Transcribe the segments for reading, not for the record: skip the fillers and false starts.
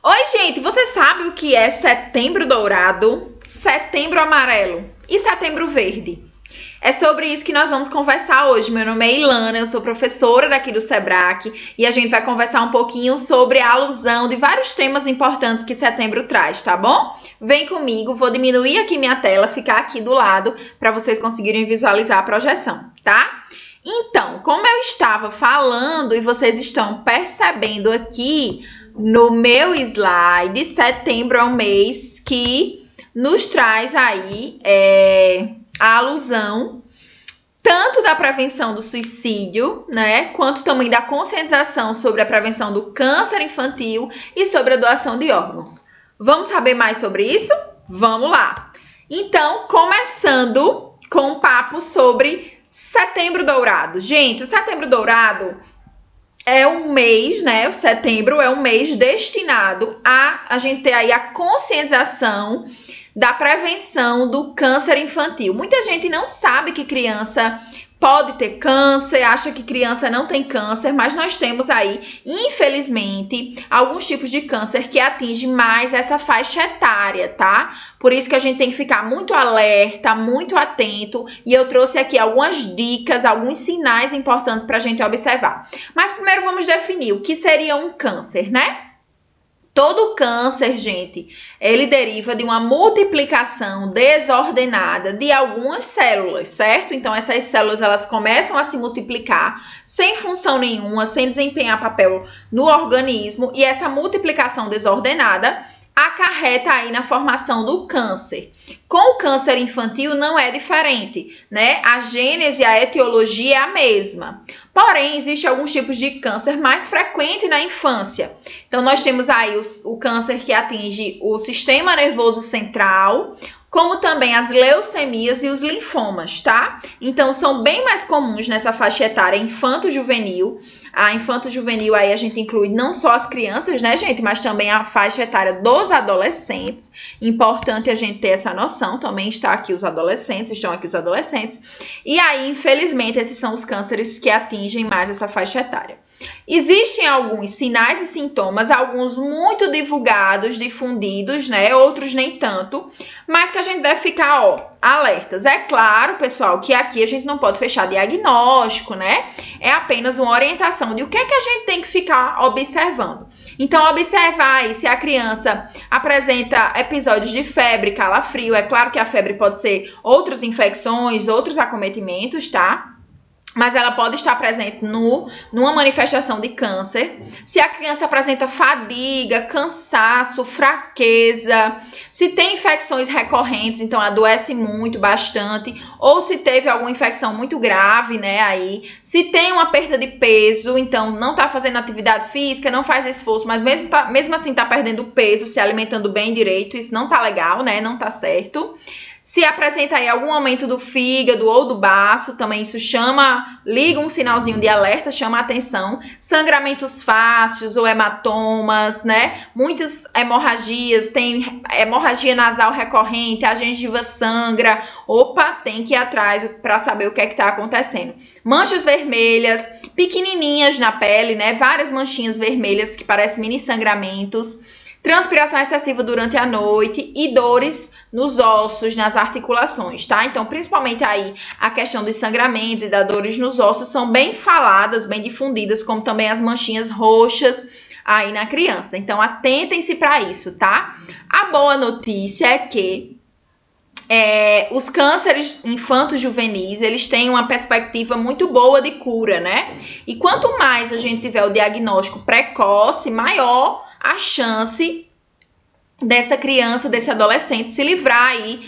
Oi, gente, você sabe o que é Setembro Dourado, Setembro Amarelo e Setembro Verde? É sobre isso que nós vamos conversar hoje. Meu nome é Ilana, eu sou professora daqui do Sebrae e a gente vai conversar um pouquinho sobre a alusão de vários temas importantes que setembro traz, tá bom? Vem comigo, vou diminuir aqui minha tela, ficar aqui do lado para vocês conseguirem visualizar a projeção, tá? Então, como eu estava falando e vocês estão percebendo aqui no meu slide, setembro é um mês que nos traz aí a alusão tanto da prevenção do suicídio, né, quanto também da conscientização sobre a prevenção do câncer infantil e sobre a doação de órgãos. Vamos saber mais sobre isso? Vamos lá! Então, começando com um papo sobre Setembro Dourado. Gente, o Setembro Dourado é um mês, né? O setembro é um mês destinado a gente ter aí a conscientização da prevenção do câncer infantil. Muita gente não sabe que criança pode ter câncer, acha que criança não tem câncer, mas nós temos aí, infelizmente, alguns tipos de câncer que atingem mais essa faixa etária, tá? Por isso que a gente tem que ficar muito alerta, muito atento, e eu trouxe aqui algumas dicas, alguns sinais importantes para a gente observar. Mas primeiro vamos definir o que seria um câncer, né? Todo câncer, gente, ele deriva de uma multiplicação desordenada de algumas células, certo? Então, essas células, elas começam a se multiplicar sem função nenhuma, sem desempenhar papel no organismo, e essa multiplicação desordenada acarreta aí na formação do câncer. Com o câncer infantil não é diferente, né? A gênese, a etiologia é a mesma. Porém, existem alguns tipos de câncer mais frequentes na infância. Então, nós temos aí o câncer que atinge o sistema nervoso central, como também as leucemias e os linfomas, tá? Então, são bem mais comuns nessa faixa etária infanto-juvenil. A infanto-juvenil aí a gente inclui não só as crianças, né, gente? Mas também a faixa etária dos adolescentes. Importante a gente ter essa noção. Também estão aqui os adolescentes. E aí, infelizmente, esses são os cânceres que atingem mais essa faixa etária. Existem alguns sinais e sintomas, alguns muito divulgados, difundidos, né? Outros nem tanto, mas que a gente deve ficar, alertas. É claro, pessoal, que aqui a gente não pode fechar diagnóstico, né? É apenas uma orientação de o que é que a gente tem que ficar observando. Então, observar aí se a criança apresenta episódios de febre, calafrio. É claro que a febre pode ser outras infecções, outros acometimentos, tá? Mas ela pode estar presente numa manifestação de câncer. Se a criança apresenta fadiga, cansaço, fraqueza, se tem infecções recorrentes, então adoece muito, bastante, ou se teve alguma infecção muito grave, né, aí, se tem uma perda de peso, então não está fazendo atividade física, não faz esforço, mas mesmo assim está perdendo peso, se alimentando bem direito, isso não tá legal, né, não tá certo. Se apresenta aí algum aumento do fígado ou do baço, também isso liga um sinalzinho de alerta, chama a atenção. Sangramentos fáceis ou hematomas, né? Muitas hemorragias, tem hemorragia nasal recorrente, a gengiva sangra. Opa, tem que ir atrás para saber o que é que tá acontecendo. Manchas vermelhas, pequenininhas na pele, né? Várias manchinhas vermelhas que parecem mini sangramentos. Transpiração excessiva durante a noite e dores nos ossos, nas articulações, tá? Então, principalmente aí, a questão dos sangramentos e das dores nos ossos são bem faladas, bem difundidas, como também as manchinhas roxas aí na criança. Então, atentem-se para isso, tá? A boa notícia é que os cânceres infanto-juvenis, eles têm uma perspectiva muito boa de cura, né? E quanto mais a gente tiver o diagnóstico precoce, maior a chance dessa criança, desse adolescente se livrar aí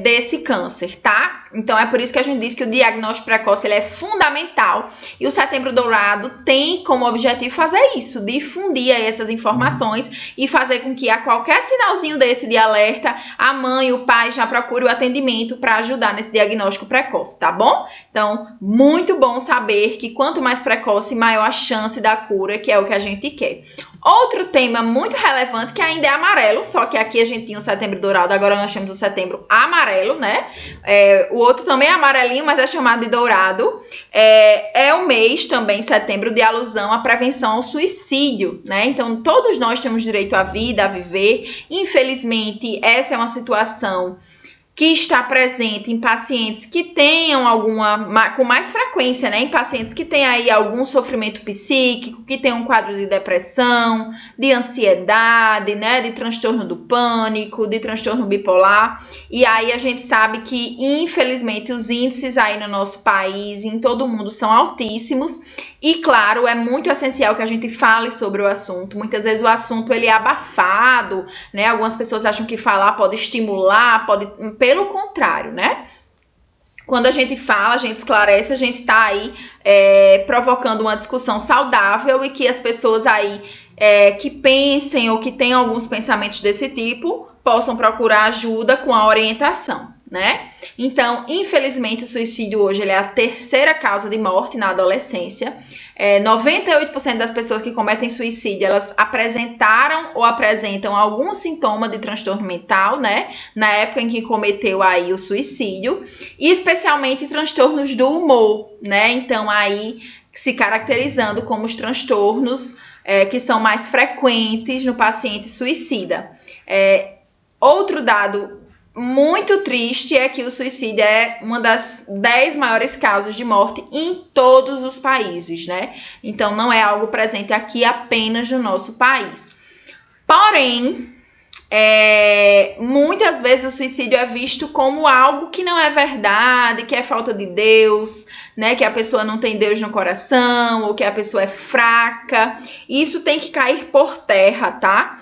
desse câncer, tá? Então, é por isso que a gente diz que o diagnóstico precoce ele é fundamental e o Setembro Dourado tem como objetivo fazer isso, difundir aí essas informações e fazer com que a qualquer sinalzinho desse de alerta, a mãe, o pai já procure o atendimento para ajudar nesse diagnóstico precoce, tá bom? Então, muito bom saber que quanto mais precoce, maior a chance da cura, que é o que a gente quer. Outro tema muito relevante que ainda é amarelo, só que aqui a gente tinha o Setembro Dourado, agora nós temos o Setembro Amarelo, né? O outro também é amarelinho, mas é chamado de dourado. É o mês também, setembro, de alusão à prevenção ao suicídio, né? Então, todos nós temos direito à vida, a viver. Infelizmente, essa é uma situação que está presente em pacientes que tenham com mais frequência, né? Em pacientes que têm aí algum sofrimento psíquico, que tem um quadro de depressão, de ansiedade, né? De transtorno do pânico, de transtorno bipolar. E aí a gente sabe que, infelizmente, os índices aí no nosso país e em todo o mundo são altíssimos. E, claro, é muito essencial que a gente fale sobre o assunto. Muitas vezes o assunto ele é abafado, né? Algumas pessoas acham que falar pode estimular, pelo contrário, né? Quando a gente fala, a gente esclarece, a gente tá aí provocando uma discussão saudável e que as pessoas aí que pensem ou que tenham alguns pensamentos desse tipo possam procurar ajuda com a orientação, né? Então, infelizmente, o suicídio hoje ele é a terceira causa de morte na adolescência. 98% das pessoas que cometem suicídio, elas apresentaram ou apresentam algum sintoma de transtorno mental, né? Na época em que cometeu aí o suicídio. E especialmente transtornos do humor, né? Então, aí se caracterizando como os transtornos que são mais frequentes no paciente suicida. Outro dado muito triste é que o suicídio é uma das 10 maiores causas de morte em todos os países, né? Então, não é algo presente aqui apenas no nosso país. Porém, muitas vezes o suicídio é visto como algo que não é verdade, que é falta de Deus, né? Que a pessoa não tem Deus no coração, ou que a pessoa é fraca. Isso tem que cair por terra, tá?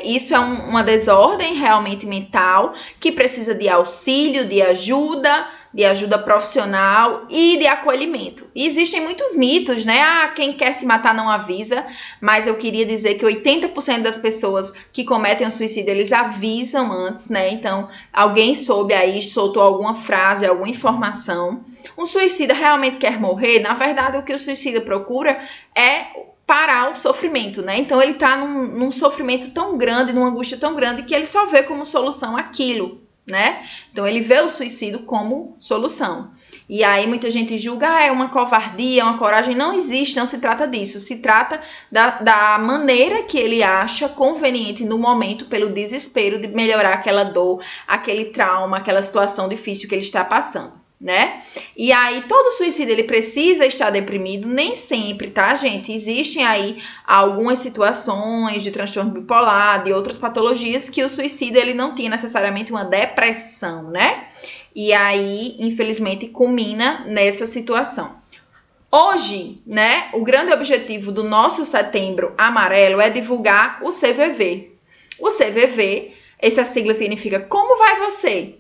Isso é uma desordem realmente mental que precisa de auxílio, de ajuda profissional e de acolhimento. E existem muitos mitos, né? Quem quer se matar não avisa, mas eu queria dizer que 80% das pessoas que cometem o suicídio, eles avisam antes, né? Então, alguém soube aí, soltou alguma frase, alguma informação. Um suicida realmente quer morrer? Na verdade, o que o suicida procura é parar o sofrimento, né? Então ele tá num sofrimento tão grande, numa angústia tão grande, que ele só vê como solução aquilo, né? Então ele vê o suicídio como solução. E aí muita gente julga, é uma covardia, uma coragem. Não existe, não se trata disso. Se trata da maneira que ele acha conveniente no momento, pelo desespero de melhorar aquela dor, aquele trauma, aquela situação difícil que ele está passando, né? E aí todo suicídio ele precisa estar deprimido, nem sempre, tá, gente? Existem aí algumas situações de transtorno bipolar, de outras patologias que o suicídio ele não tinha necessariamente uma depressão, né? E aí, infelizmente, culmina nessa situação. Hoje, né, o grande objetivo do nosso Setembro Amarelo é divulgar o CVV. O CVV, essa sigla significa Como Vai Você?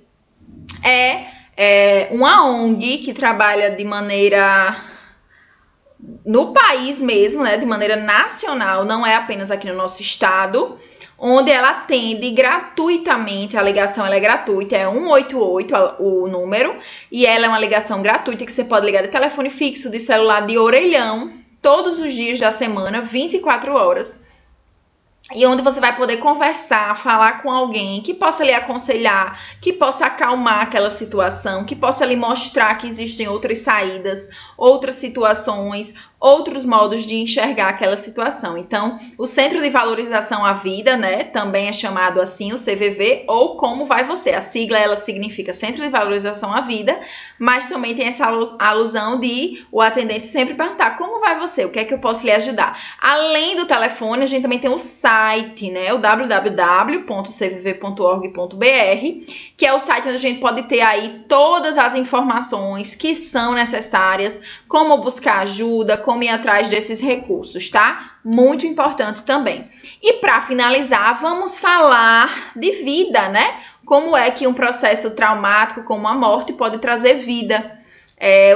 É uma ONG que trabalha de maneira no país mesmo, né, de maneira nacional, não é apenas aqui no nosso estado, onde ela atende gratuitamente, a ligação ela é gratuita, é 188 o número, e ela é uma ligação gratuita que você pode ligar de telefone fixo, de celular, de orelhão, todos os dias da semana, 24 horas. E onde você vai poder conversar, falar com alguém que possa lhe aconselhar, que possa acalmar aquela situação, que possa lhe mostrar que existem outras saídas, outras situações, outros modos de enxergar aquela situação. Então, o Centro de Valorização à Vida, né, também é chamado assim, o CVV, ou Como Vai Você? A sigla, ela significa Centro de Valorização à Vida, mas também tem essa alusão de o atendente sempre perguntar, como vai você? O que é que eu posso lhe ajudar? Além do telefone, a gente também tem o site, né, o www.cvv.org.br, que é o site onde a gente pode ter aí todas as informações que são necessárias, como buscar ajuda, como ir atrás desses recursos, tá? Muito importante também. E para finalizar, vamos falar de vida, né? Como é que um processo traumático como a morte pode trazer vida.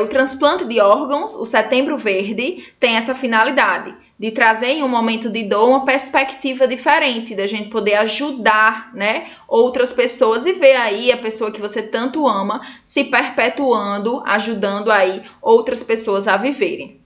O transplante de órgãos, o Setembro Verde, tem essa finalidade de trazer em um momento de dor uma perspectiva diferente, da gente poder ajudar, né, outras pessoas e ver aí a pessoa que você tanto ama se perpetuando, ajudando aí outras pessoas a viverem.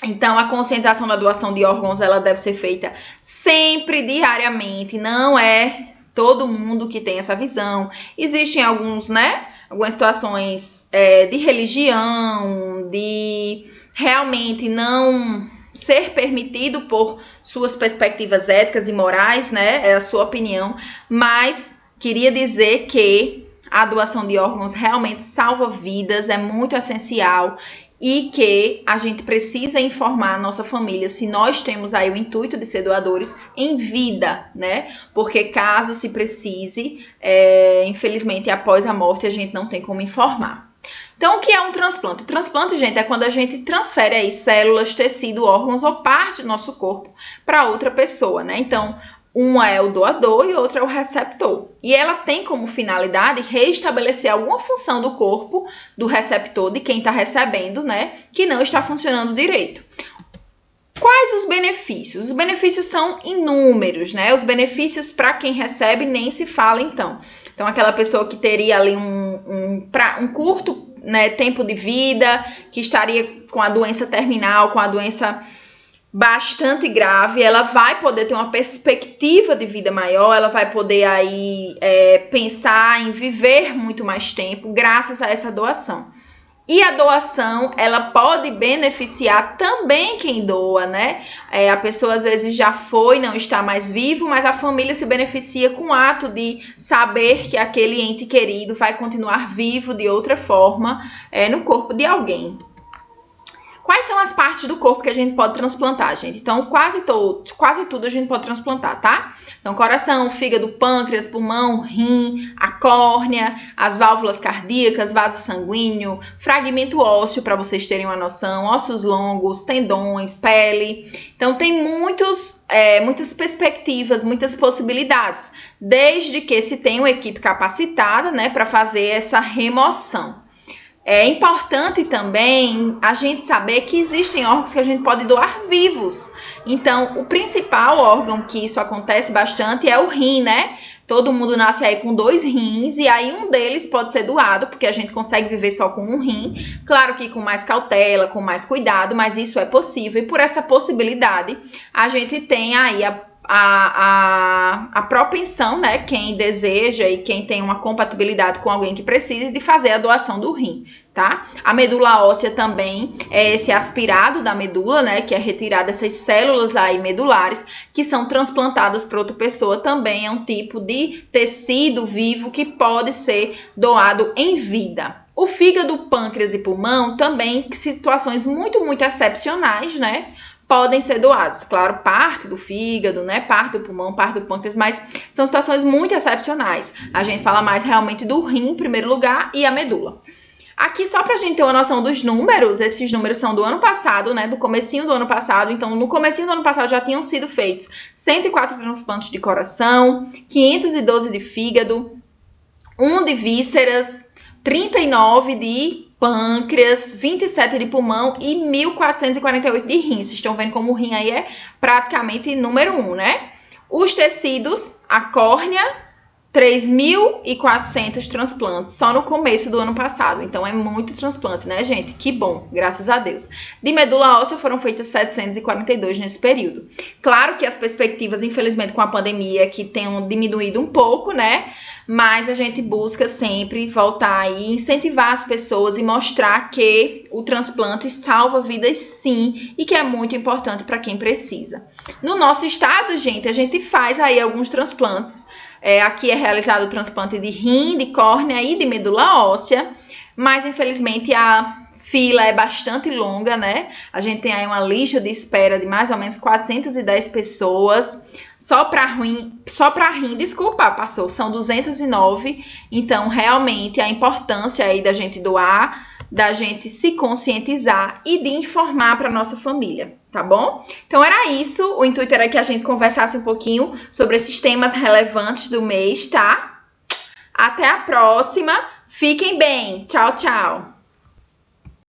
Então, a conscientização da doação de órgãos, ela deve ser feita sempre, diariamente, não é todo mundo que tem essa visão. Existem alguns, né, algumas situações de religião, de realmente não ser permitido por suas perspectivas éticas e morais, né? É a sua opinião, mas queria dizer que a doação de órgãos realmente salva vidas, é muito essencial e que a gente precisa informar a nossa família se nós temos aí o intuito de ser doadores em vida, né? Porque caso se precise, infelizmente após a morte a gente não tem como informar. Então, o que é um transplante? O transplante, gente, é quando a gente transfere aí células, tecido, órgãos ou parte do nosso corpo para outra pessoa, né? Então, uma é o doador e outra é o receptor. E ela tem como finalidade restabelecer alguma função do corpo do receptor, de quem está recebendo, né? Que não está funcionando direito. Quais os benefícios? Os benefícios são inúmeros, né? Os benefícios para quem recebe nem se fala, então. Então, aquela pessoa que teria ali um curto, né, tempo de vida, que estaria com a doença terminal, com a doença bastante grave, ela vai poder ter uma perspectiva de vida maior, ela vai poder aí pensar em viver muito mais tempo graças a essa doação. E a doação, ela pode beneficiar também quem doa, né? A pessoa às vezes já foi, não está mais vivo, mas a família se beneficia com o ato de saber que aquele ente querido vai continuar vivo de outra forma no corpo de alguém. Quais são as partes do corpo que a gente pode transplantar, gente? Então, quase tudo a gente pode transplantar, tá? Então, coração, fígado, pâncreas, pulmão, rim, a córnea, as válvulas cardíacas, vaso sanguíneo, fragmento ósseo, para vocês terem uma noção, ossos longos, tendões, pele. Então, tem muitas perspectivas, muitas possibilidades, desde que se tenha uma equipe capacitada, né, para fazer essa remoção. É importante também a gente saber que existem órgãos que a gente pode doar vivos. Então, o principal órgão que isso acontece bastante é o rim, né? Todo mundo nasce aí com 2 rins e aí um deles pode ser doado, porque a gente consegue viver só com um rim. Claro que com mais cautela, com mais cuidado, mas isso é possível. E por essa possibilidade, a gente tem aí a propensão, né, quem deseja e quem tem uma compatibilidade com alguém que precisa de fazer a doação do rim, tá? A medula óssea também é esse aspirado da medula, né, que é retirada essas células aí medulares que são transplantadas para outra pessoa, também é um tipo de tecido vivo que pode ser doado em vida. O fígado, pâncreas e pulmão também, situações muito, muito excepcionais, né, podem ser doados. Claro, parte do fígado, né, parte do pulmão, parte do pâncreas, mas são situações muito excepcionais. A gente fala mais realmente do rim, em primeiro lugar, e a medula. Aqui, só pra gente ter uma noção dos números, esses números são do ano passado, né, do comecinho do ano passado. Então, no comecinho do ano passado já tinham sido feitos 104 transplantes de coração, 512 de fígado, 1 de vísceras, 39 de pâncreas, 27 de pulmão e 1.448 de rim. Vocês estão vendo como o rim aí é praticamente número 1, né? Os tecidos, a córnea, 3.400 transplantes só no começo do ano passado. Então, é muito transplante, né, gente? Que bom, graças a Deus. De medula óssea foram feitas 742 nesse período. Claro que as perspectivas, infelizmente, com a pandemia, que tenham diminuído um pouco, né? Mas a gente busca sempre voltar e incentivar as pessoas e mostrar que o transplante salva vidas sim e que é muito importante para quem precisa. No nosso estado, gente, a gente faz aí alguns transplantes. Aqui é realizado o transplante de rim, de córnea e de medula óssea, mas infelizmente a fila é bastante longa, né? A gente tem aí uma lista de espera de mais ou menos 410 pessoas. Só para rim, desculpa, passou, são 209. Então, realmente, a importância aí da gente doar, da gente se conscientizar e de informar para nossa família, tá bom? Então, era isso. O intuito era que a gente conversasse um pouquinho sobre esses temas relevantes do mês, tá? Até a próxima. Fiquem bem. Tchau, tchau.